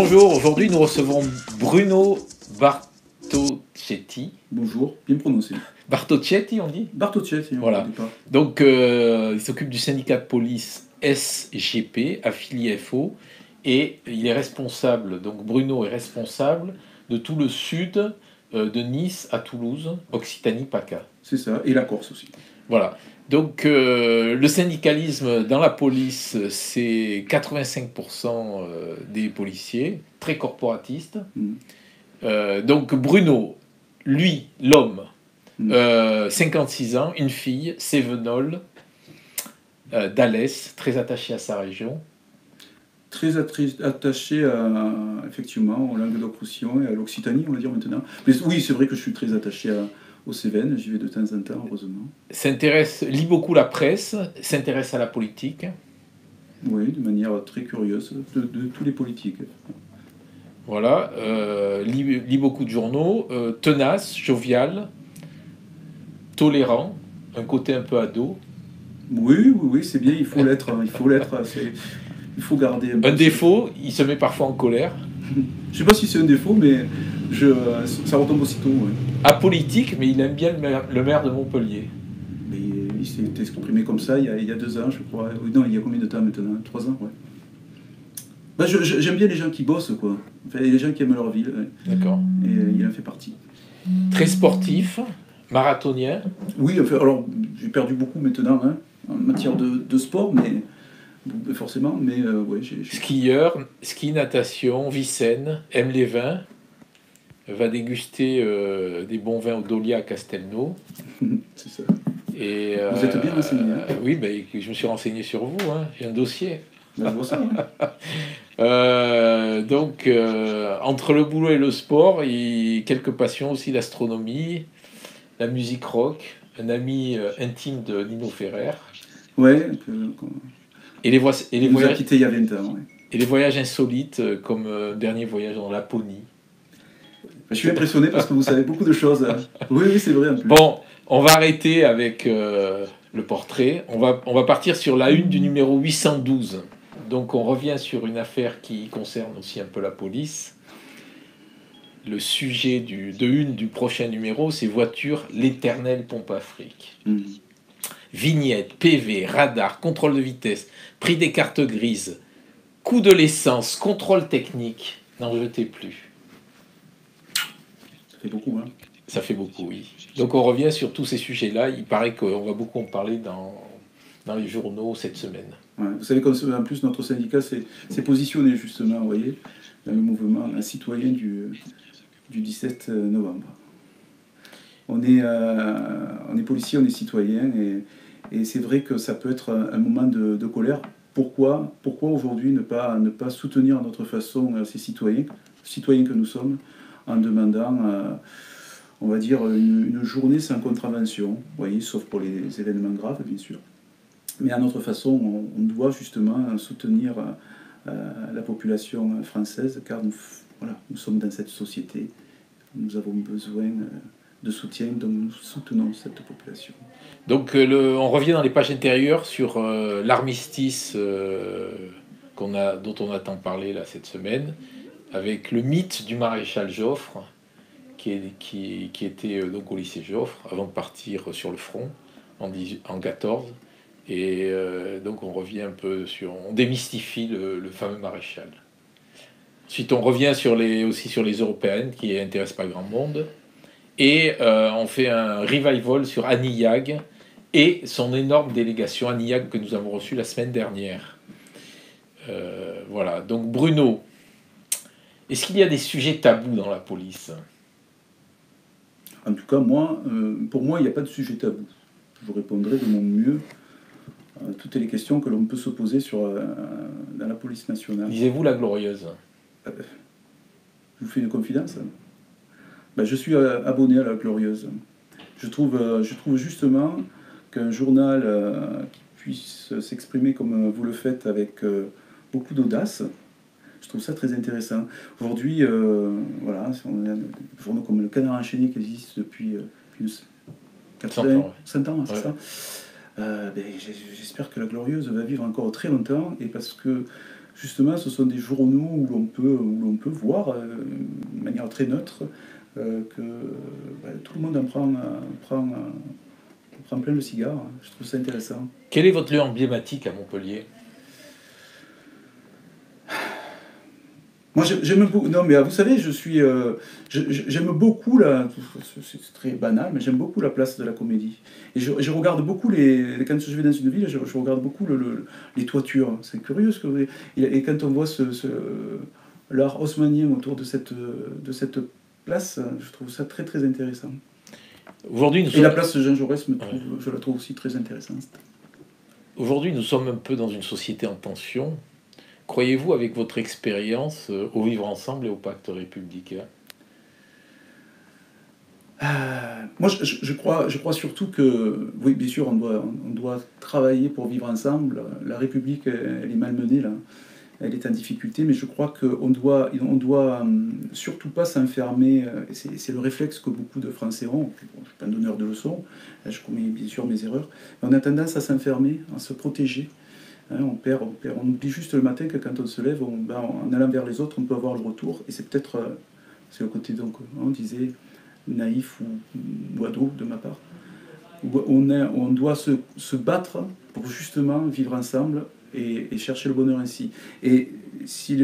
Bonjour, aujourd'hui nous recevons Bruno Bartocchetti. Bonjour, bien prononcé. Bartocchetti, on dit? Bartocchetti, Voilà. au départ. Donc, il s'occupe du syndicat de police SGP, affilié FO, et il est responsable, donc Bruno est responsable de tout le sud, de Nice à Toulouse, Occitanie-PACA. C'est ça, et la Corse aussi. Voilà. Donc, le syndicalisme dans la police, c'est 85% des policiers, très corporatistes. Donc, Bruno, lui, l'homme, 56 ans, une fille, Sévenol, d'Alès, très attaché à sa région. Très attaché effectivement, au Languedoc-Roussillon et à l'Occitanie, on va dire maintenant. Mais oui, c'est vrai que je suis très attaché aux Cévennes, j'y vais de temps en temps, heureusement. Lit beaucoup la presse, s'intéresse à la politique. Oui, de manière très curieuse, de tous les politiques. Voilà, lit beaucoup de journaux, tenace, jovial, tolérant, un côté un peu ado. Oui, c'est bien, il faut l'être, il faut garder un défaut, il se met parfois en colère. Je ne sais pas si c'est un défaut, mais ça retombe aussitôt. Ouais. Apolitique, mais il aime bien le maire de Montpellier. Mais il s'est exprimé comme ça il y a 2 ans, je crois. Non, il y a combien de temps maintenant? 3 ans, ouais. Bah, j'aime bien les gens qui bossent, quoi. Enfin, les gens qui aiment leur ville. Ouais. D'accord. Et il en fait partie. Très sportif, marathonien. Oui, enfin, alors j'ai perdu beaucoup maintenant, hein, en matière de sport, mais forcément, mais ouais. Skieur, ski, natation, Vicenne, aime les vins, va déguster des bons vins au Dolia à Castelnau. C'est ça. Et, vous êtes bien renseigné. Hein. Oui, ben, je me suis renseigné sur vous, hein, j'ai un dossier. Ben, je vois ça, ouais. Donc, entre le boulot et le sport, quelques passions aussi, l'astronomie, la musique rock, un ami intime de Nino Ferrer. Ouais. Et les voyages. Il nous a quittés il y a 20 ans. Ouais. Et les voyages insolites, comme dernier voyage dans la Laponie. Je suis impressionné parce que vous savez beaucoup de choses. Hein. Oui, c'est vrai. En plus. Bon, on va arrêter avec le portrait. On va partir sur la une du numéro 812. Donc on revient sur une affaire qui concerne aussi un peu la police. Le sujet de une du prochain numéro, c'est voiture, l'éternelle pompe à fric. Vignette, PV, radar, contrôle de vitesse, prix des cartes grises, coût de l'essence, contrôle technique. N'en jetez plus. Ça fait beaucoup, hein. Ça fait beaucoup, oui. Donc on revient sur tous ces sujets-là. Il paraît qu'on va beaucoup en parler dans les journaux cette semaine. Ouais, vous savez qu'en plus notre syndicat s'est positionné justement, vous voyez, dans le mouvement citoyen du 17 novembre. On est policier, on est citoyen, et c'est vrai que ça peut être un moment de colère. Pourquoi aujourd'hui ne pas soutenir à notre façon ces citoyens que nous sommes, en demandant, on va dire, une journée sans contravention, vous voyez, sauf pour les événements graves, bien sûr. Mais à notre façon, on doit justement soutenir la population française, car nous sommes dans cette société. Nous avons besoin de soutien, donc nous soutenons cette population. Donc on revient dans les pages intérieures sur l'armistice dont on a tant parlé là, cette semaine, avec le mythe du maréchal Joffre, qui était donc au lycée Joffre, avant de partir sur le front en 14. Et donc on revient un peu on démystifie le fameux maréchal. Ensuite on revient aussi sur les européennes qui n'intéressent pas grand monde. Et on fait un revival sur Annie Yag et son énorme délégation, Annie Yag, que nous avons reçue la semaine dernière. Voilà, donc Bruno, est-ce qu'il y a des sujets tabous dans la police? En tout cas, pour moi, il n'y a pas de sujet tabou. Je répondrai de mon mieux à toutes les questions que l'on peut se poser dans la police nationale. Lisez-vous La Glorieuse? Je vous fais une confidence. Je suis abonné à La Glorieuse. Je trouve justement qu'un journal qui puisse s'exprimer comme vous le faites avec beaucoup d'audace, je trouve ça très intéressant. Aujourd'hui, voilà, on a des journaux comme Le Canard enchaîné qui existe depuis 100 ans, c'est ouais. Ça. J'espère que La Glorieuse va vivre encore très longtemps, et parce que justement, ce sont des journaux où l'on peut voir, de manière très neutre, que tout le monde prend plein le cigare. Je trouve ça intéressant. Quel est votre lieu emblématique à Montpellier? Moi, j'aime beaucoup. Non, mais vous savez, j'aime beaucoup c'est très banal, mais j'aime beaucoup la place de la Comédie. Et je regarde beaucoup quand je vais dans une ville, je regarde beaucoup les toitures. C'est curieux ce que vous. Et quand on voit l'art haussmannien autour de cette place, je trouve ça très très intéressant. Aujourd'hui, et la place de Jean Jaurès, je la trouve aussi très intéressante. Aujourd'hui, nous sommes un peu dans une société en tension. Croyez-vous, avec votre expérience, au vivre ensemble et au pacte républicain? Moi, je crois surtout que, oui, bien sûr, on doit travailler pour vivre ensemble. La République, elle est malmenée, là. Elle est en difficulté, mais je crois qu'on doit surtout pas s'enfermer. C'est le réflexe que beaucoup de Français ont. Bon, je ne suis pas un donneur de leçons, je commets bien sûr mes erreurs. Mais on a tendance à s'enfermer, à se protéger. On oublie juste le matin que quand on se lève, en allant vers les autres, on peut avoir le retour. Et c'est peut-être, c'est le côté, donc, on disait, naïf ou ado de ma part. On doit se battre pour justement vivre ensemble et chercher le bonheur ainsi. Et si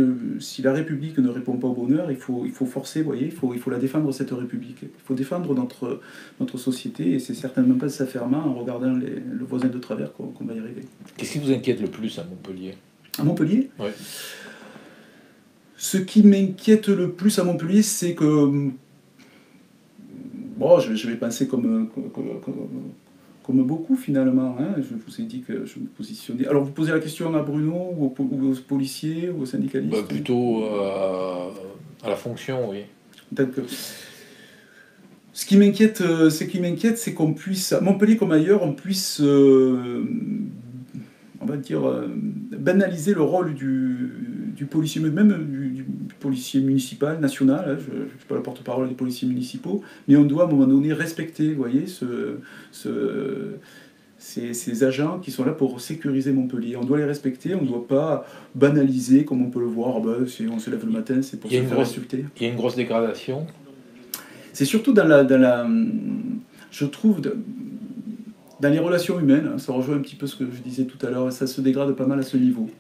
la République ne répond pas au bonheur, il faut forcer, vous voyez, il faut la défendre, cette République. Il faut défendre notre société, et c'est certainement pas s'affermant en regardant le voisin de travers qu'on va y arriver. Qu'est-ce qui vous inquiète le plus à Montpellier? À Montpellier? Oui. Ce qui m'inquiète le plus à Montpellier, c'est que... Bon, je vais penser comme beaucoup finalement. Hein. Je vous ai dit que je me positionnais. Alors vous posez la question à Bruno ou aux policiers ou aux syndicalistes? Plutôt à la fonction, oui. Donc, ce qui m'inquiète, c'est qu'on puisse, à Montpellier comme ailleurs, on puisse, on va dire, banaliser le rôle du policier, même du policier municipal, national. Hein, je ne suis pas la porte-parole des policiers municipaux, mais on doit à un moment donné respecter, vous voyez, ces agents qui sont là pour sécuriser Montpellier. On doit les respecter, on ne doit pas banaliser comme on peut le voir. Si on se lève le matin, c'est pour se faire insulter. Il y a une grosse dégradation. C'est surtout je trouve, dans les relations humaines. Hein, ça rejoint un petit peu ce que je disais tout à l'heure, ça se dégrade pas mal à ce niveau.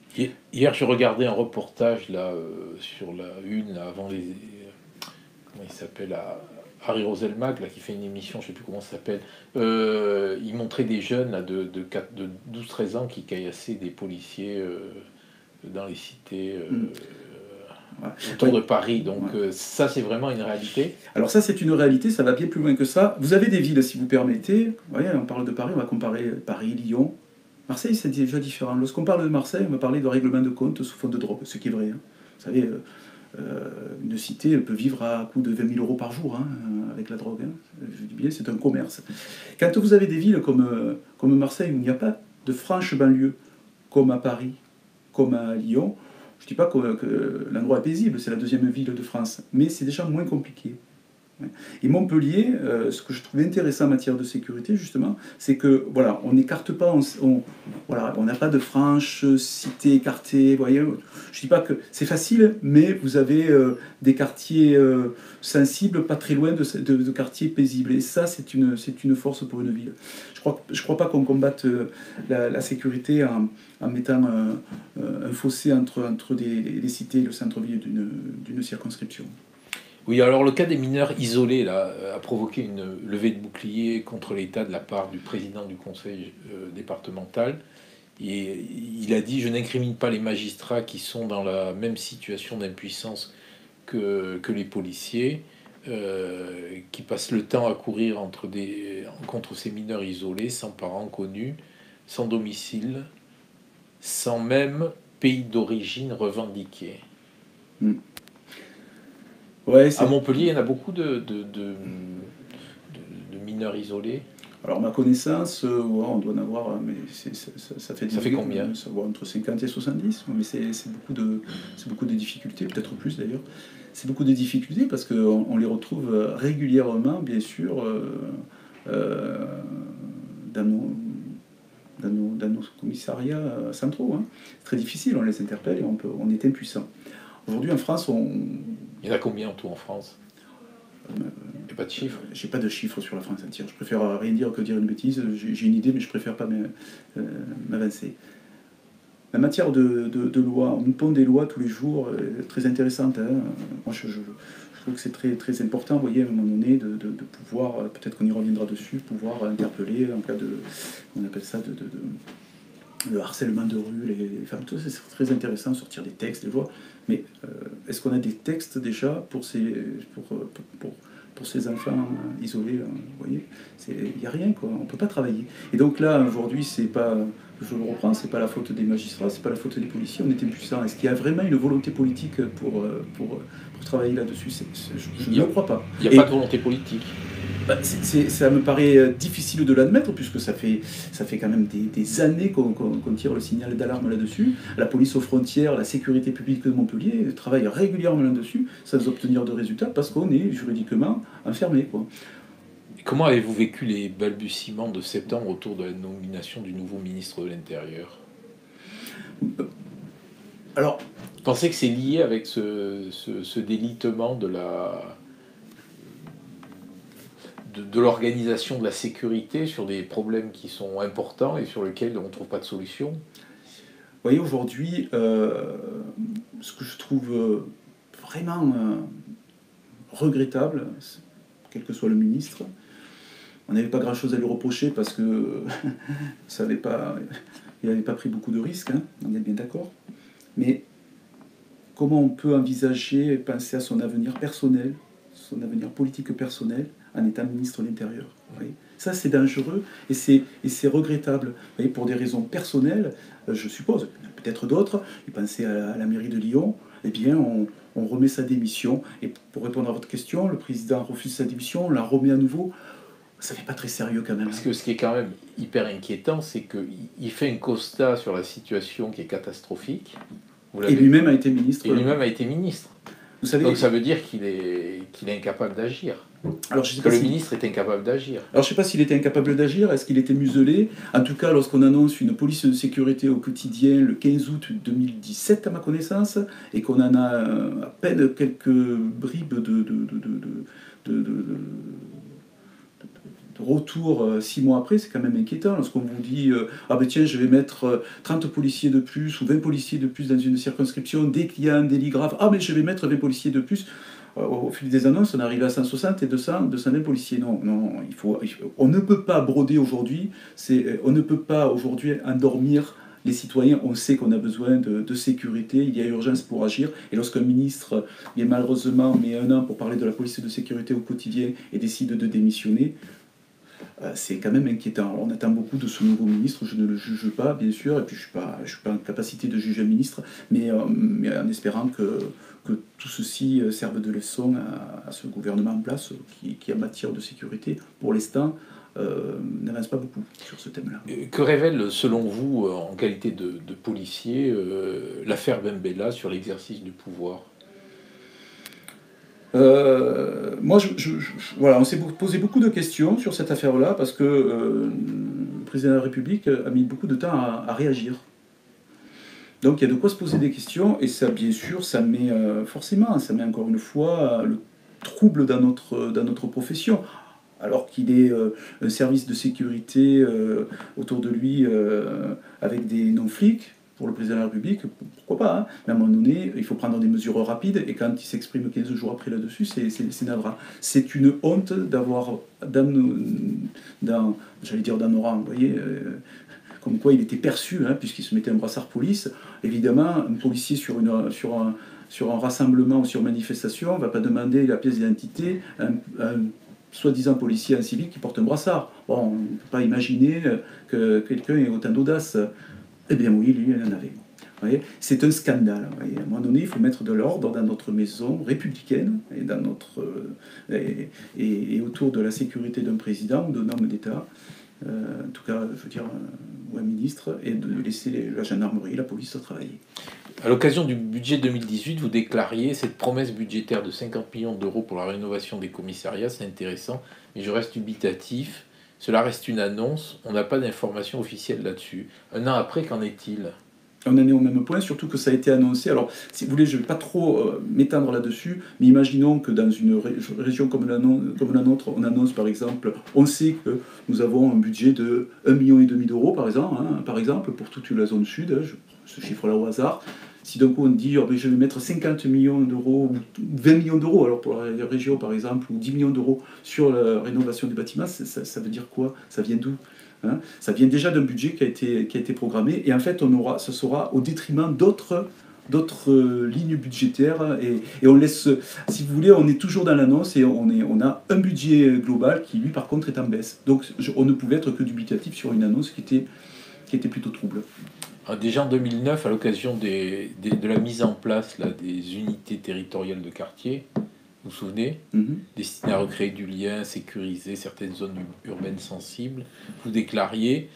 Hier, je regardais un reportage là, sur la une, avant les... Comment il s'appelle, Harry Roselmack, là, qui fait une émission, je ne sais plus comment ça s'appelle. Il montrait des jeunes là, de 12-13 ans qui caillassaient des policiers dans les cités autour de Paris. Donc ça, c'est vraiment une réalité. Alors ça, c'est une réalité, ça va bien plus loin que ça. Vous avez des villes, si vous permettez. Vous voyez, on parle de Paris, on va comparer Paris, Lyon. Marseille, c'est déjà différent. Lorsqu'on parle de Marseille, on va parler de règlement de compte sous forme de drogue, ce qui est vrai. Hein. Vous savez... une cité, elle peut vivre à coût de 20 000 € par jour hein, avec la drogue. Hein. Je dis bien, c'est un commerce. Quand vous avez des villes comme Marseille, où il n'y a pas de franche banlieue, comme à Paris, comme à Lyon, je ne dis pas que l'endroit est paisible, c'est la deuxième ville de France, mais c'est déjà moins compliqué. Et Montpellier, ce que je trouve intéressant en matière de sécurité, justement, c'est que voilà, on n'écarte pas, on n'a pas de franche cité écartée. Vous voyez, je dis pas que c'est facile, mais vous avez des quartiers sensibles, pas très loin de quartiers paisibles. Et ça, c'est une force pour une ville. Je crois pas qu'on combatte la sécurité en mettant un fossé entre les cités et le centre-ville d'une circonscription. Oui, alors le cas des mineurs isolés là, a provoqué une levée de bouclier contre l'État de la part du président du conseil départemental. Et il a dit « Je n'incrimine pas les magistrats qui sont dans la même situation d'impuissance que les policiers, qui passent le temps à courir contre ces mineurs isolés, sans parents connus, sans domicile, sans même pays d'origine revendiqué. » Ouais, à Montpellier, il y en a beaucoup de mineurs isolés. Alors, ma connaissance, on doit en avoir, mais ça fait combien? Ça va entre 50 et 70, mais c'est beaucoup de difficultés, peut-être plus d'ailleurs. C'est beaucoup de difficultés parce qu'on les retrouve régulièrement, bien sûr, dans dans nos commissariats centraux. Hein. C'est très difficile, on les interpelle et on est impuissant. Aujourd'hui en France, Il y en a combien en tout en France? Il n'y a pas de chiffres? J'ai pas de chiffres sur la France entière. Je préfère rien dire que dire une bêtise. J'ai une idée, mais je préfère pas m'avancer. La matière de loi, on nous pond des lois tous les jours, très intéressantes. Hein. Moi, je trouve que c'est très, très important, vous voyez, à un moment donné, de pouvoir, peut-être qu'on y reviendra dessus, pouvoir interpeller en cas de, on appelle ça, le harcèlement de rue, enfin, tout ça, c'est très intéressant, sortir des textes, des lois. Mais est-ce qu'on a des textes déjà pour ces enfants isolés, vous voyez, il n'y a rien, quoi, on ne peut pas travailler. Et donc là, aujourd'hui, c'est pas, je le reprends, c'est pas la faute des magistrats, c'est pas la faute des policiers, on est impuissants. Est-ce qu'il y a vraiment une volonté politique pour travailler là-dessus? Je ne le crois pas. Il n'y a pas de volonté politique. Ça me paraît difficile de l'admettre, puisque ça fait quand même des années qu'on tire le signal d'alarme là-dessus. La police aux frontières, la sécurité publique de Montpellier travaille régulièrement là-dessus, sans obtenir de résultats, parce qu'on est juridiquement enfermé, quoi. Comment avez-vous vécu les balbutiements de septembre autour de la nomination du nouveau ministre de l'Intérieur? Alors, vous pensez que c'est lié avec ce délitement de l'organisation de la sécurité sur des problèmes qui sont importants et sur lesquels on ne trouve pas de solution? Vous voyez, aujourd'hui, ce que je trouve vraiment regrettable, quel que soit le ministre, on n'avait pas grand-chose à lui reprocher parce que il n'avait pas pris beaucoup de risques, hein, on est bien d'accord. Mais comment on peut envisager et penser à son avenir personnel, son avenir politique personnel, en étant ministre de l'Intérieur? Ça, c'est dangereux et c'est regrettable. Vous voyez, pour des raisons personnelles, je suppose, peut-être d'autres, il pensait à la mairie de Lyon, eh bien, on remet sa démission. Et pour répondre à votre question, le président refuse sa démission, on la remet à nouveau. Ça fait pas très sérieux quand même. Parce que ce qui est quand même hyper inquiétant, c'est qu'il fait un constat sur la situation qui est catastrophique. Et lui-même a été ministre. Et lui-même a été ministre. Vous savez, donc ça veut dire qu'il est incapable d'agir. Alors, que le ministre est incapable d'agir. Alors je ne sais pas s'il était incapable d'agir, est-ce qu'il était muselé? En tout cas, lorsqu'on annonce une police de sécurité au quotidien le 15 août 2017, à ma connaissance, et qu'on en a à peine quelques bribes de retour 6 mois après, c'est quand même inquiétant. Lorsqu'on vous dit ah ben tiens, je vais mettre 30 policiers de plus ou 20 policiers de plus dans une circonscription, dès qu'il y a un délit grave, ah mais je vais mettre 20 policiers de plus. Au fil des annonces, on arrive à 160 et 200, 220 policiers. Non, on ne peut pas broder aujourd'hui, on ne peut pas aujourd'hui endormir les citoyens. On sait qu'on a besoin de sécurité, il y a urgence pour agir. Et lorsqu'un ministre, malheureusement, met un an pour parler de la police de sécurité au quotidien et décide de démissionner, c'est quand même inquiétant. Alors, on attend beaucoup de ce nouveau ministre, je ne le juge pas, bien sûr, et puis je ne suis pas en capacité de juger un ministre, mais en espérant que tout ceci serve de leçon à ce gouvernement en place qui en matière de sécurité, pour l'instant, n'avance pas beaucoup sur ce thème-là. Que révèle, selon vous, en qualité de policier, l'affaire Bembella sur l'exercice du pouvoir? Moi, voilà, on s'est posé beaucoup de questions sur cette affaire-là parce que le président de la République a mis beaucoup de temps à réagir. Donc il y a de quoi se poser des questions, et ça, bien sûr, ça met encore une fois le trouble dans notre profession. Alors qu'il est un service de sécurité autour de lui avec des non-flics, pour le président de la République, pourquoi pas, hein. Mais à un moment donné, il faut prendre des mesures rapides, et quand il s'exprime 15 jours après là-dessus, c'est navrant. C'est une honte d'avoir j'allais dire dans nos rangs, vous voyez, comme quoi il était perçu, hein, puisqu'il se mettait un brassard police. Évidemment, un policier sur un rassemblement ou sur une manifestation ne va pas demander la pièce d'identité à un soi-disant policier en civil qui porte un brassard. Bon, on ne peut pas imaginer que quelqu'un ait autant d'audace. Eh bien oui, lui, il en avait. C'est un scandale. À un moment donné, il faut mettre de l'ordre dans notre maison républicaine et autour de la sécurité d'un président ou d'un homme d'État. En tout cas, je veux dire, ou un ministre, et de laisser la gendarmerie, la police travailler. À l'occasion du budget 2018, vous déclariez cette promesse budgétaire de 50 millions d'euros pour la rénovation des commissariats, c'est intéressant, mais je reste dubitatif cela reste une annonce, on n'a pas d'informations officielles là-dessus. Un an après, qu'en est-il? On en est au même point, surtout que ça a été annoncé. Alors, si vous voulez, je ne vais pas trop m'étendre là-dessus, mais imaginons que dans une région comme la nôtre, on annonce par exemple, on sait que nous avons un budget de 1,5 million d'euros, par exemple, pour toute la zone sud, ce chiffre-là au hasard. Si d'un coup on dit, oh, ben, je vais mettre 50 millions d'euros, ou 20 millions d'euros, alors pour la région par exemple, ou 10 millions d'euros sur la rénovation du bâtiment, ça veut dire quoi? Ça vient d'où? Hein, ça vient déjà d'un budget qui a été programmé, et en fait, ce sera au détriment d'autres lignes budgétaires, et on laisse, si vous voulez, on est toujours dans l'annonce, et on a un budget global qui, lui, par contre, est en baisse. Donc, on ne pouvait être que dubitatif sur une annonce qui était plutôt trouble. Déjà en 2009, à l'occasion de la mise en place là, des unités territoriales de quartier, vous vous souvenez, destinées à recréer du lien, sécuriser certaines zones urbaines sensibles, vous déclariez,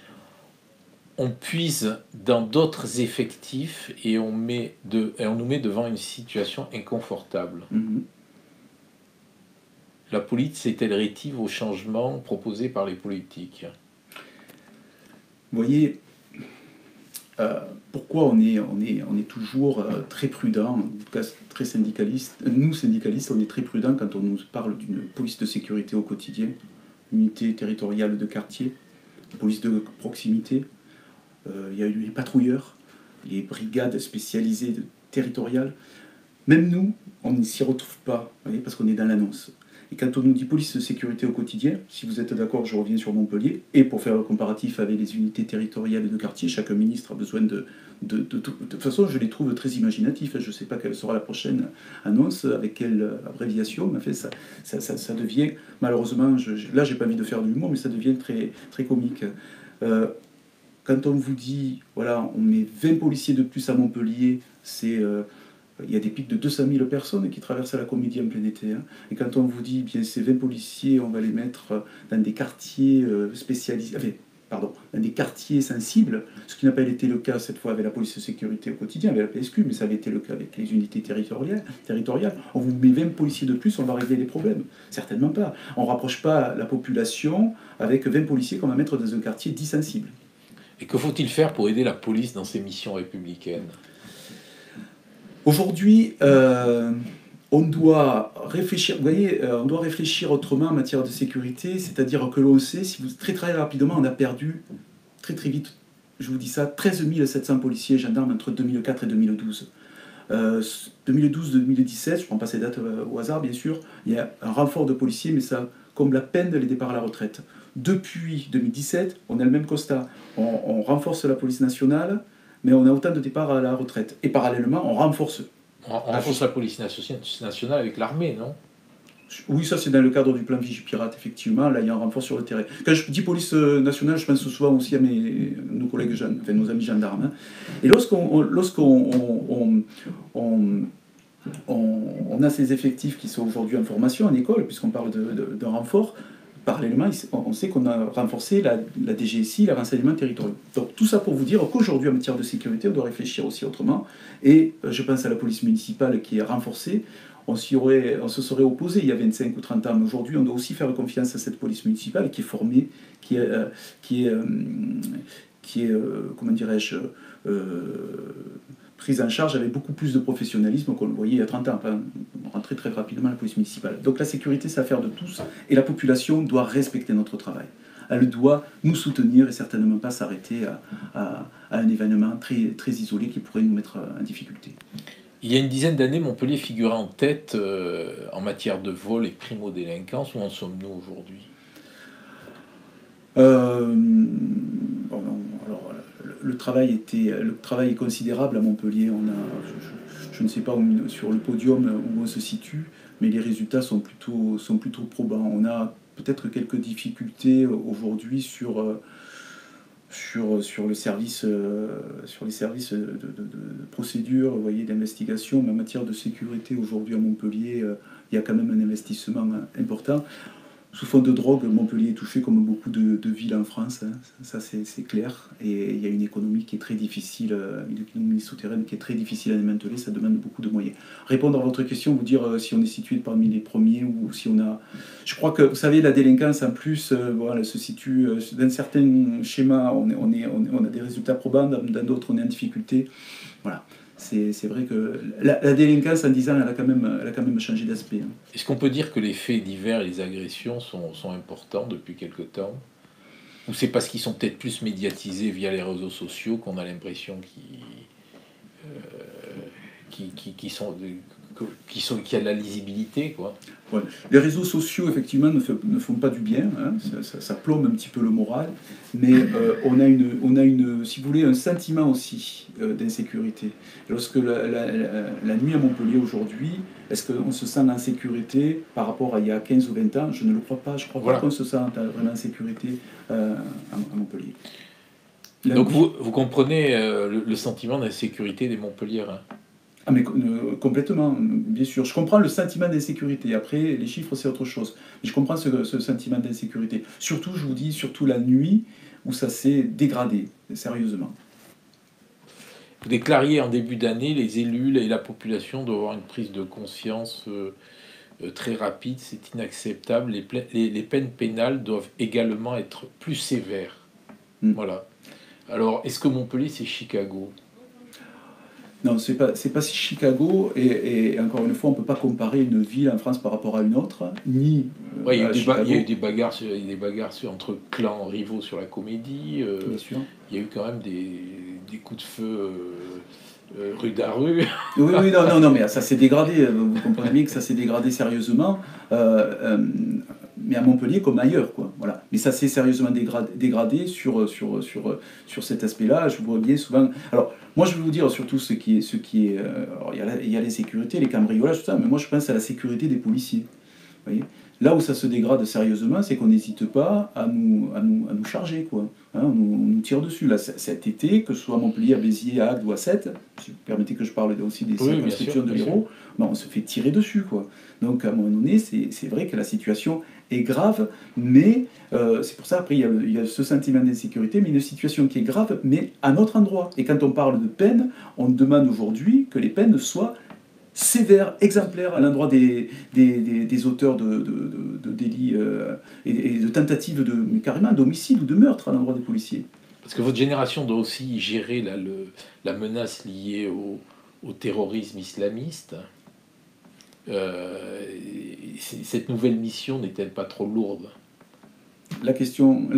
on puise dans d'autres effectifs et on nous met devant une situation inconfortable. La police est-elle rétive aux changements proposés par les politiques? Vous voyez, pourquoi on est toujours très prudent, en tout cas très syndicaliste. Nous, syndicalistes, on est très prudent quand on nous parle d'une police de sécurité au quotidien, unité territoriale de quartier, police de proximité. Il y a eu les patrouilleurs, les brigades spécialisées territoriales. Même nous, on ne s'y retrouve pas, vous voyez, parce qu'on est dans l'annonce. Et quand on nous dit police de sécurité au quotidien, si vous êtes d'accord, je reviens sur Montpellier, et pour faire le comparatif avec les unités territoriales de quartier, chaque ministre a besoin de toute façon, je les trouve très imaginatifs. Je ne sais pas quelle sera la prochaine annonce, avec quelle abréviation, mais en fait, ça devient, malheureusement, là, j'ai pas envie de faire de l'humour, mais ça devient très, très comique. Quand on vous dit, voilà, on met 20 policiers de plus à Montpellier, il y a des pics de 200 000 personnes qui traversent la Comédie en plein été. Hein. Et quand on vous dit, bien, ces 20 policiers, on va les mettre dans des quartiers spécialisés, dans des quartiers sensibles, ce qui n'a pas été le cas cette fois avec la police de sécurité au quotidien, avec la PSQ, mais ça avait été le cas avec les unités territoriales. On vous met 20 policiers de plus, on va régler les problèmes. Certainement pas. On ne rapproche pas la population avec 20 policiers qu'on va mettre dans un quartier dit sensible. Et que faut-il faire pour aider la police dans ses missions républicaines? Aujourd'hui, on doit réfléchir, vous voyez, on doit réfléchir autrement en matière de sécurité, c'est-à-dire que l'on sait, très rapidement, on a perdu, très vite, je vous dis ça, 13 700 policiers et gendarmes entre 2004 et 2012. 2012-2017, je ne prends pas ces dates au hasard, bien sûr, il y a un renfort de policiers, mais ça comble à peine les départs à la retraite. Depuis 2017, on a le même constat. On renforce la police nationale, mais on a autant de départs à la retraite. Et parallèlement, on renforce. On renforce la police nationale avec l'armée, non? Oui, ça c'est dans le cadre du plan Vigipirate, effectivement. Là, il y a un renfort sur le terrain. Quand je dis police nationale, je pense souvent aussi à nos collègues, nos amis gendarmes. Hein. Et lorsqu'on a ces effectifs qui sont aujourd'hui en formation en école, puisqu'on parle d'un renfort, parallèlement, on sait qu'on a renforcé la DGSI, le renseignement territorial. Donc tout ça pour vous dire qu'aujourd'hui, en matière de sécurité, on doit réfléchir aussi autrement. Et je pense à la police municipale qui est renforcée. On se serait opposé il y a 25 ou 30 ans, mais aujourd'hui, on doit aussi faire confiance à cette police municipale qui est formée, qui est comment dirais-je, prise en charge avec beaucoup plus de professionnalisme qu'on le voyait il y a 30 ans. Enfin, on rentrait très rapidement à la police municipale. Donc la sécurité, c'est affaire de tous, et la population doit respecter notre travail. Elle doit nous soutenir et certainement pas s'arrêter à un événement très, très isolé qui pourrait nous mettre en difficulté. Il y a une dizaine d'années, Montpellier figurait en tête en matière de vol et primo-délinquance. Où en sommes-nous aujourd'hui? Le travail est considérable à Montpellier. Je ne sais pas sur le podium où on se situe, mais les résultats sont plutôt probants. On a peut-être quelques difficultés aujourd'hui sur les services de procédure, vous voyez, d'investigation, mais en matière de sécurité aujourd'hui à Montpellier, il y a quand même un investissement important. sous fond de drogue, Montpellier est touché comme beaucoup de villes en France, hein. Ça c'est clair. Et il y a une économie qui est très difficile, une économie souterraine qui est très difficile à démanteler, ça demande beaucoup de moyens. Répondre à votre question, vous dire si on est situé parmi les premiers ou si on a... Je crois que, vous savez, la délinquance en plus, elle se situe dans certains schémas, on a des résultats probants, dans d'autres on est en difficulté. Voilà. C'est vrai que la délinquance, en 10 ans, elle a quand même changé d'aspect, hein. Est-ce qu'on peut dire que les faits divers et les agressions sont importants depuis quelque temps? Ou c'est parce qu'ils sont peut-être plus médiatisés via les réseaux sociaux qu'on a l'impression qu'il y a de la lisibilité, quoi? Ouais. Les réseaux sociaux, effectivement, ne font pas du bien, hein. Ça plombe un petit peu le moral, mais on a si vous voulez, un sentiment aussi d'insécurité. Lorsque la nuit à Montpellier aujourd'hui, est-ce qu'on se sent en sécurité par rapport à il y a 15 ou 20 ans? Je ne le crois pas. Je crois pas qu'on se sent vraiment en sécurité à Montpellier. Donc vous comprenez le sentiment d'insécurité des Montpelliérains? Ah mais complètement, bien sûr. Je comprends le sentiment d'insécurité. Après, les chiffres, c'est autre chose. Mais je comprends ce sentiment d'insécurité. Surtout, je vous dis, surtout la nuit, où ça s'est dégradé, sérieusement. Vous déclariez en début d'année, les élus et la population doivent avoir une prise de conscience très rapide, c'est inacceptable. Les peines pénales doivent également être plus sévères. Voilà. Alors, est-ce que Montpellier, c'est Chicago? Non, c'est pas Chicago, et encore une fois, on ne peut pas comparer une ville en France par rapport à une autre, ni il y a eu des bagarres, entre clans rivaux sur la Comédie. Bien sûr. Il y a eu quand même des coups de feu rue d'Arru. Oui, non, mais ça s'est dégradé. Vous comprenez bien que ça s'est dégradé sérieusement, mais à Montpellier comme ailleurs, quoi. Voilà. Mais ça s'est sérieusement dégradé sur cet aspect-là. Je vois bien souvent. Alors, moi, je vais vous dire surtout ce qui est. Alors, il y a les sécurités, les cambriolages, tout ça, mais moi, je pense à la sécurité des policiers. Vous voyez ? Là où ça se dégrade sérieusement, c'est qu'on n'hésite pas à nous charger, quoi. Hein, on nous tire dessus. Là, cet été, que ce soit à Montpellier, à Béziers, à Agde ou à Sète, si vous permettez que je parle aussi des circonscriptions de l'Hérault, on se fait tirer dessus, quoi. Donc, à un moment donné, c'est vrai que la situation est grave, mais c'est pour ça, après, il y a ce sentiment d'insécurité, mais une situation qui est grave, mais à notre endroit. Et quand on parle de peine, on demande aujourd'hui que les peines soient sévère, exemplaire à l'endroit des auteurs de délits et de tentatives carrément d'homicide ou de meurtre à l'endroit des policiers. Parce que votre génération doit aussi gérer la menace liée au terrorisme islamiste. Cette nouvelle mission n'est-elle pas trop lourde? La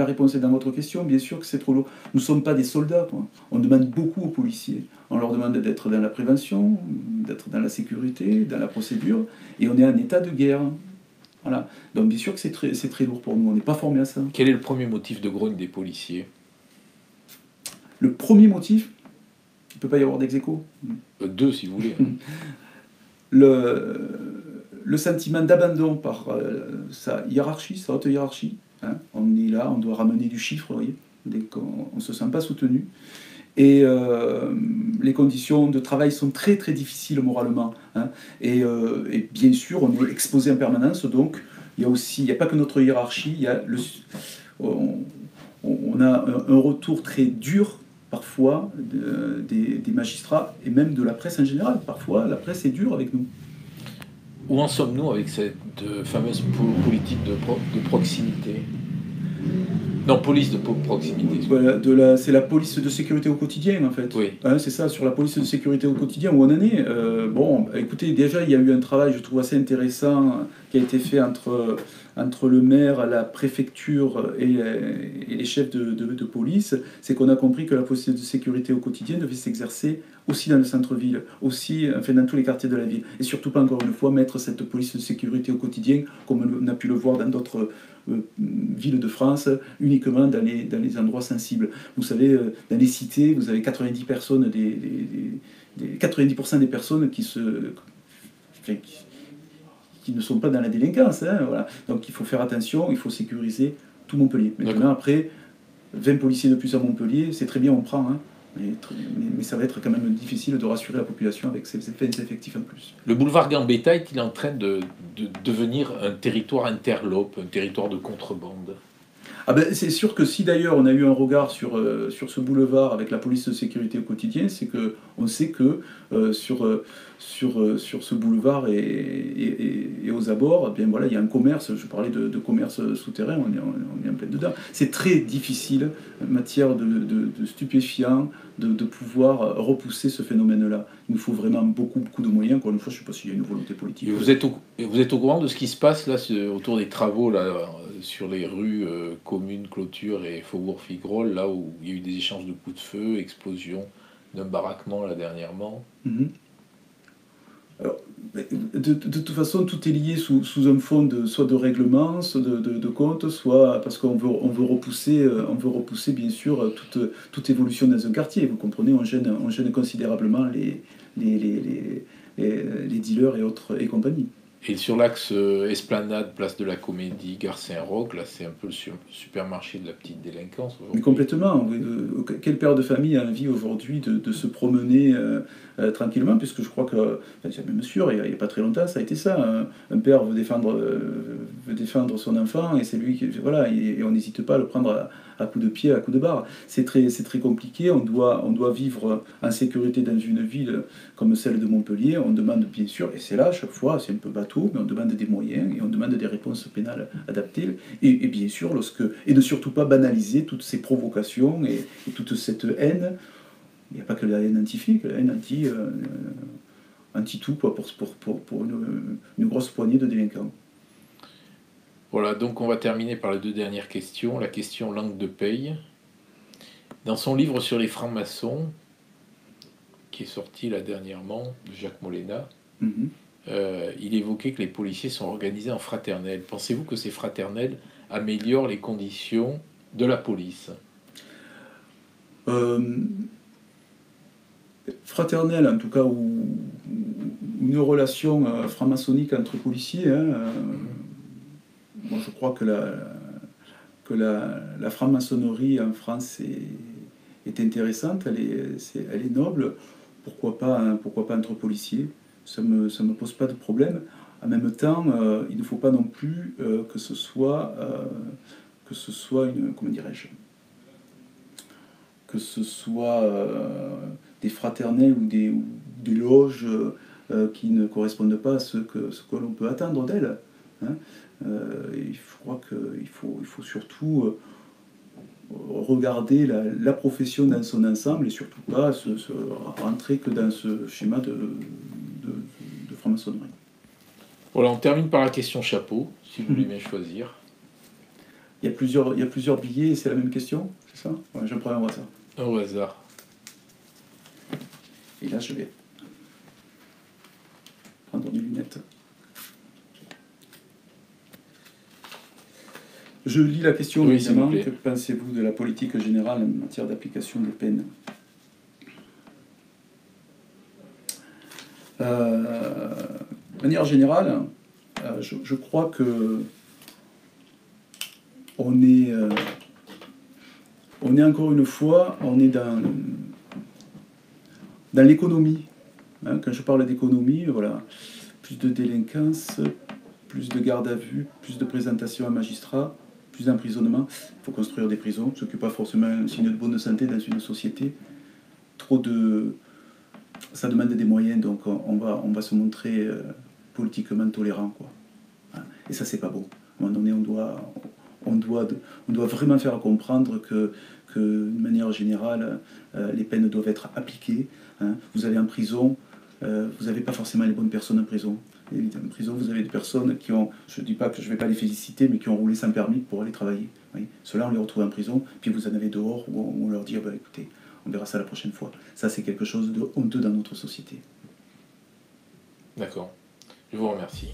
réponse est dans votre question, bien sûr que c'est trop lourd. Nous ne sommes pas des soldats, quoi. On demande beaucoup aux policiers. On leur demande d'être dans la prévention, d'être dans la sécurité, dans la procédure, et on est en état de guerre. Voilà. Donc bien sûr que c'est très lourd pour nous, on n'est pas formé à ça. Quel est le premier motif de grogne des policiers? Le premier motif, il ne peut pas y avoir d'ex-aequo. Deux, si vous voulez. Le sentiment d'abandon par sa hiérarchie, sa haute hiérarchie. Hein. On est là, on doit ramener du chiffre, vous voyez, dès qu'on ne se sent pas soutenu. Et les conditions de travail sont très très difficiles moralement. Hein. Et bien sûr, on est exposé en permanence, donc il n'y a pas que notre hiérarchie, on a un retour très dur parfois des magistrats et même de la presse en général. Parfois, la presse est dure avec nous. Où en sommes-nous avec cette fameuse politique de proximité? Non, police de proximité. Voilà, c'est la police de sécurité au quotidien, en fait. Oui. Hein, c'est ça, sur la police de sécurité au quotidien, où on en est. Bon, écoutez, déjà, il y a eu un travail, je trouve, assez intéressant qui a été fait entre le maire, la préfecture et les chefs de police. C'est qu'on a compris que la police de sécurité au quotidien devait s'exercer aussi dans le centre-ville, aussi enfin, dans tous les quartiers de la ville. Et surtout pas, encore une fois, mettre cette police de sécurité au quotidien, comme on a pu le voir dans d'autres villes de France, uniquement dans les endroits sensibles. Vous savez, dans les cités, vous avez 90% des personnes qui ne sont pas dans la délinquance. Hein, voilà. Donc il faut faire attention, il faut sécuriser tout Montpellier. Maintenant, après, 20 policiers de plus à Montpellier, c'est très bien, on prend. Hein. Mais ça va être quand même difficile de rassurer la population avec ces effectifs en plus. Le boulevard Gambetta est-il en train de devenir un territoire interlope, un territoire de contrebande? Ah ben, c'est sûr que si d'ailleurs on a eu un regard sur ce boulevard avec la police de sécurité au quotidien, c'est qu'on sait que sur ce boulevard et aux abords, eh bien voilà, il y a un commerce, je parlais de commerce souterrain, on est en plein dedans. C'est très difficile en matière de stupéfiants de pouvoir repousser ce phénomène-là. Il nous faut vraiment beaucoup de moyens. Encore une fois, je ne sais pas s'il y a une volonté politique. Et vous êtes au courant de ce qui se passe là autour des travaux là, sur les rues communes, Clôture et Faubourg-Figrol, là où il y a eu des échanges de coups de feu, explosion d'un baraquement là dernièrement. Alors, de toute façon, tout est lié sous un fond soit de règlement, soit de compte, soit parce qu'on veut repousser bien sûr toute évolution dans un quartier. Vous comprenez, on gêne considérablement les dealers et autres et compagnie. Et sur l'axe Esplanade, place de la Comédie, Gare Saint-Roch, là c'est un peu le supermarché de la petite délinquance aujourd'hui. Mais complètement. Quel père de famille a envie aujourd'hui de se promener tranquillement, puisque je crois que, c'est même sûr, il n'y a pas très longtemps, ça a été ça. Un père veut défendre son enfant, et c'est lui qui... Voilà, et on n'hésite pas à le prendre à coups de pied, à coups de barre. C'est très compliqué. On doit vivre en sécurité dans une ville comme celle de Montpellier. On demande bien sûr, et c'est là, à chaque fois, c'est un peu bateau, mais on demande des moyens, et on demande des réponses pénales adaptées. Et bien sûr, et ne surtout pas banaliser toutes ces provocations et toute cette haine. Il n'y a pas que la haine anti-flic, la haine anti-tout pour une grosse poignée de délinquants. Voilà, donc on va terminer par les deux dernières questions. La question langue de paye. Dans son livre sur les francs-maçons, qui est sorti là dernièrement, de Jacques Molena, il évoquait que les policiers sont organisés en fraternelles. Pensez-vous que ces fraternelles améliorent les conditions de la police? Fraternelle, en tout cas, ou une relation franc-maçonnique entre policiers. Moi, je crois que la franc-maçonnerie en France est intéressante, elle est noble. Pourquoi pas entre policiers? Ça me pose pas de problème. En même temps, il ne faut pas non plus que ce soit une, comment dirais-je, que ce soit des fraternelles ou des loges qui ne correspondent pas à ce que l'on peut attendre d'elles. Je crois qu'il faut surtout regarder la profession dans son ensemble et surtout pas se rentrer que dans ce schéma de franc-maçonnerie. Voilà, on termine par la question chapeau, si vous voulez bien choisir. Il y a plusieurs billets et c'est la même question, c'est ça? Ouais, je prends un hasard. Au hasard. Et là, je vais prendre mes lunettes. Je lis la question, oui, évidemment. Que pensez-vous de la politique générale en matière d'application des peines? De manière générale, je crois que on est encore une fois, on est dans l'économie. Quand je parle d'économie, voilà, plus de délinquance, plus de garde à vue, plus de présentation à magistrat, plus d'emprisonnement. Il faut construire des prisons, ce qui n'est pas forcément un signe de bonne santé dans une société. Ça demande des moyens, donc on va se montrer politiquement tolérant, quoi. Et ça, c'est pas bon. À un moment donné, on doit vraiment faire comprendre que de manière générale, les peines doivent être appliquées. Vous allez en prison, vous n'avez pas forcément les bonnes personnes en prison. Et en prison, vous avez des personnes qui ont, je ne dis pas que je ne vais pas les féliciter, mais qui ont roulé sans permis pour aller travailler. Oui. Ceux-là, on les retrouve en prison, puis vous en avez dehors où on leur dit bah, écoutez, on verra ça la prochaine fois. Ça, c'est quelque chose de honteux dans notre société. D'accord. Je vous remercie.